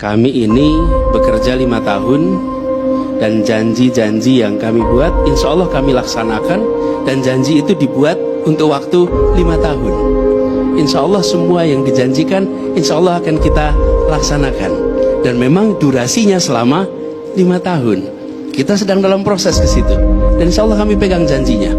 Kami ini bekerja 5 tahun, dan janji-janji yang kami buat insya Allah kami laksanakan, dan janji itu dibuat untuk waktu 5 tahun. Insya Allah semua yang dijanjikan insya Allah akan kita laksanakan, dan memang durasinya selama 5 tahun. Kita sedang dalam proses ke situ, dan insya Allah kami pegang janjinya.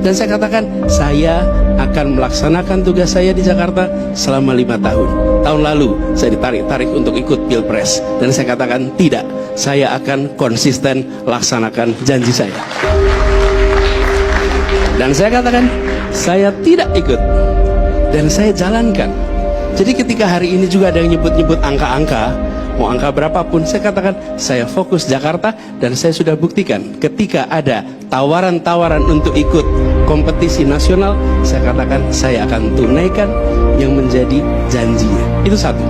Dan saya katakan, saya akan melaksanakan tugas saya di Jakarta selama 5 tahun. Tahun lalu saya ditarik-tarik untuk ikut Pilpres, dan saya katakan tidak, saya akan konsisten laksanakan janji saya. Dan saya katakan, saya tidak ikut, dan saya jalankan. Jadi ketika hari ini juga ada yang nyebut-nyebut angka-angka, mau angka berapapun, saya katakan saya fokus Jakarta, dan saya sudah buktikan ketika ada tawaran-tawaran untuk ikut kompetisi nasional, saya katakan saya akan tunaikan yang menjadi janjinya. Itu satu.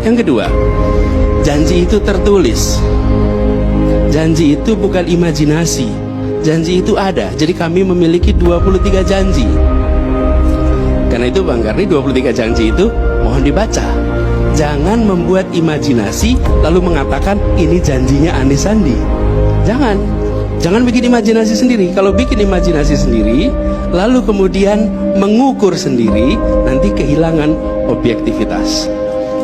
Yang kedua, janji itu tertulis. Janji itu bukan imajinasi. Janji itu ada. Jadi kami memiliki 23 janji. Karena itu Bang Karni, 23 janji itu mohon dibaca. Jangan membuat imajinasi lalu mengatakan ini janjinya Anies Sandi. Jangan bikin imajinasi sendiri. Kalau bikin imajinasi sendiri lalu kemudian mengukur sendiri, nanti kehilangan objektivitas.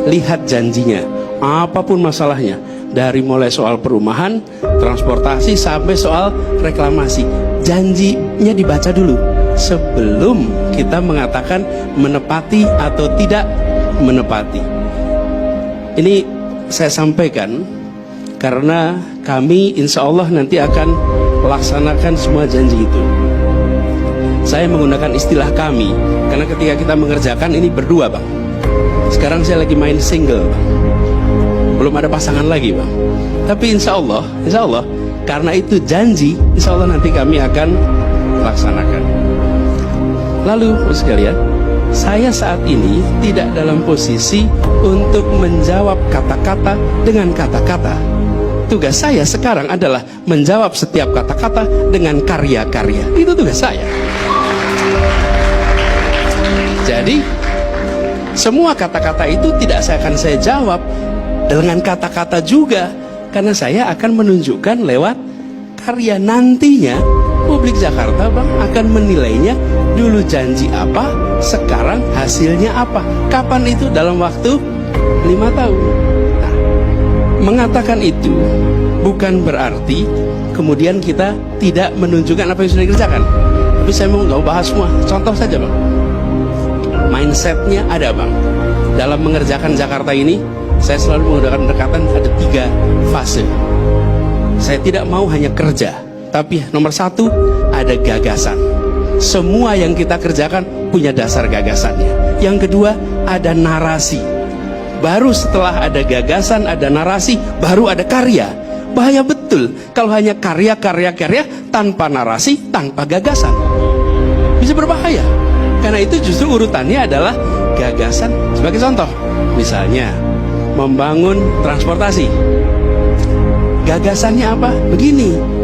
Lihat janjinya, apapun masalahnya, dari mulai soal perumahan, transportasi, sampai soal reklamasi, janjinya dibaca dulu sebelum kita mengatakan menepati atau tidak menepati. Ini saya sampaikan karena kami insya Allah nanti akan melaksanakan semua janji itu. Saya menggunakan istilah kami karena ketika kita mengerjakan ini berdua, Bang. Sekarang saya lagi main single, Bang. Belum ada pasangan lagi, Bang. Tapi insya Allah karena itu janji, insya Allah nanti kami akan laksanakan. Lalu sekalian, saya saat ini tidak dalam posisi untuk menjawab kata-kata dengan kata-kata. Tugas saya sekarang adalah menjawab setiap kata-kata dengan karya-karya. Itu tugas saya. Jadi semua kata-kata itu tidak akan saya jawab dengan kata-kata juga, karena saya akan menunjukkan lewat karya. Nantinya publik Jakarta, Bang, akan menilainya. Dulu janji apa, sekarang hasilnya apa. Kapan itu? Dalam waktu 5 tahun. Nah, mengatakan itu bukan berarti kemudian kita tidak menunjukkan apa yang sudah dikerjakan. Tapi saya mau nggak bahas semua. Contoh saja, Bang. Mindsetnya ada, Bang. Dalam mengerjakan Jakarta ini, saya selalu menggunakan pendekatan ada 3 fase. Saya tidak mau hanya kerja, tapi nomor 1 ada gagasan. Semua yang kita kerjakan punya dasar gagasannya. Yang kedua ada narasi. Baru setelah ada gagasan, ada narasi, baru ada karya. Bahaya betul kalau hanya karya tanpa narasi, tanpa gagasan. Bisa berbahaya. Karena itu justru urutannya adalah gagasan. Sebagai contoh, misalnya membangun transportasi. Gagasannya apa? Begini.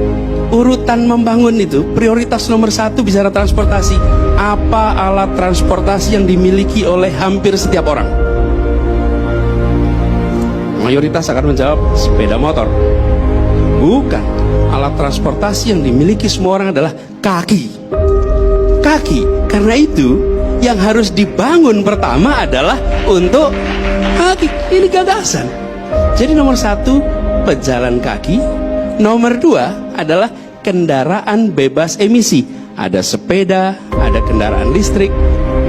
Urutan membangun itu prioritas nomor 1 bicara transportasi. Apa alat transportasi yang dimiliki oleh hampir setiap orang? Mayoritas akan menjawab sepeda motor. Bukan. Alat transportasi yang dimiliki semua orang adalah kaki. Karena itu yang harus dibangun pertama adalah untuk kaki. Ini gagasan. Jadi nomor 1 pejalan kaki. Nomor 2 adalah kendaraan bebas emisi. Ada sepeda, ada kendaraan listrik.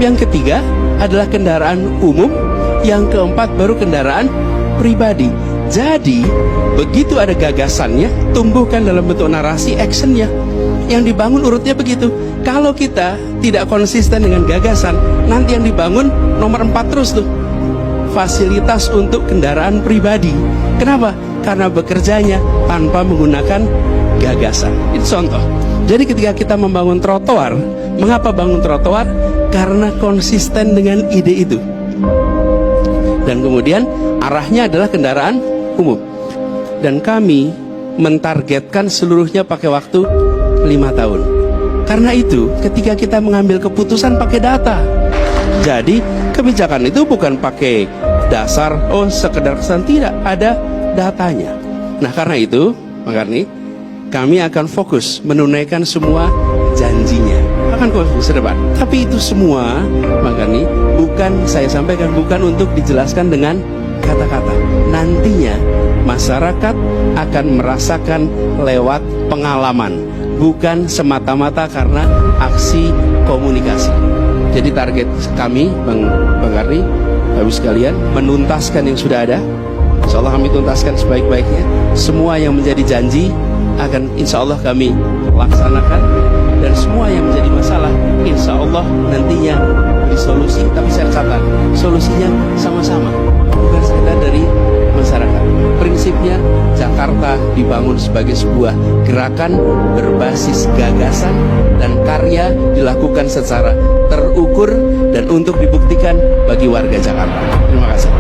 Yang ketiga adalah kendaraan umum. Yang keempat baru kendaraan pribadi. Jadi begitu ada gagasannya, tumbuhkan dalam bentuk narasi, actionnya. Yang dibangun urutnya begitu. Kalau kita tidak konsisten dengan gagasan, nanti yang dibangun nomor 4 terus tuh. Fasilitas untuk kendaraan pribadi. Kenapa? Karena bekerjanya tanpa menggunakan gagasan. Itu contoh. Jadi ketika kita membangun trotoar, mengapa bangun trotoar? Karena konsisten dengan ide itu. Dan kemudian arahnya adalah kendaraan umum. Dan kami mentargetkan seluruhnya pakai waktu 5 tahun. Karena itu ketika kita mengambil keputusan pakai data. Jadi kebijakan itu bukan pakai dasar, oh sekedar kesan, tidak, ada datanya. Nah karena itu, Pak Karni, kami akan fokus menunaikan semua janjinya, akan fokus ke depan. Tapi itu semua, Pak Karni, bukan saya sampaikan, bukan untuk dijelaskan dengan kata-kata. Nantinya masyarakat akan merasakan lewat pengalaman, bukan semata-mata karena aksi komunikasi. Jadi target kami, Bang Karni, Bapak sekalian, menuntaskan yang sudah ada. Insya Allah kami tuntaskan sebaik-baiknya. Semua yang menjadi janji akan insya Allah kami laksanakan, dan semua yang menjadi masalah insya Allah nantinya disolusi. Tapi saya catat, solusinya sama-sama, bukan sekedar dari masyarakat. Prinsipnya Jakarta dibangun sebagai sebuah gerakan berbasis gagasan, dan karya dilakukan secara terukur dan untuk dibuktikan bagi warga Jakarta. Terima kasih.